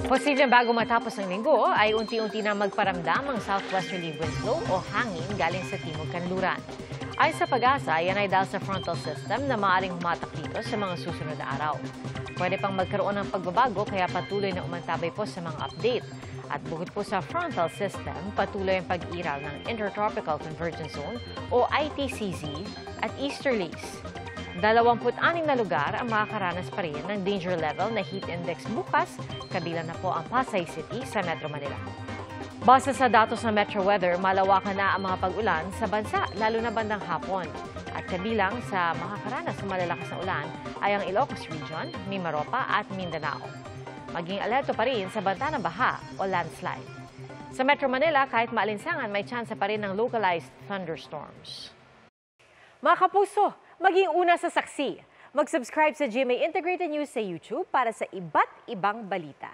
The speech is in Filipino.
Posibleng bago matapos ang linggo ay unti-unti na magparamdam ang southwesterly wind flow o hangin galing sa timog kanluran. Ayon sa Pag-asa, yan ay dahil sa frontal system na maaaring humatak dito sa mga susunod na araw. Pwede pang magkaroon ng pagbabago kaya patuloy na umantabay po sa mga update. At bukod po sa frontal system, patuloy ang pag-iral ng Intertropical Convergence Zone o ITCZ at easterlies. 26 na lugar ang makakaranas pa rin ng danger level na heat index bukas, kabilang na po ang Pasay City sa Metro Manila. Base sa datos ng Metro Weather, malawakan na ang mga pag-ulan sa bansa, lalo na bandang hapon. At kabilang sa makakaranas ng malalakas na ulan ay ang Ilocos Region, Mimaropa at Mindanao. Maging alerto pa rin sa banta ng baha o landslide. Sa Metro Manila, kahit maalinsangan, may tsansa pa rin ng localized thunderstorms. Mga kapuso, maging una sa saksi. Mag-subscribe sa GMA Integrated News sa YouTube para sa iba't ibang balita.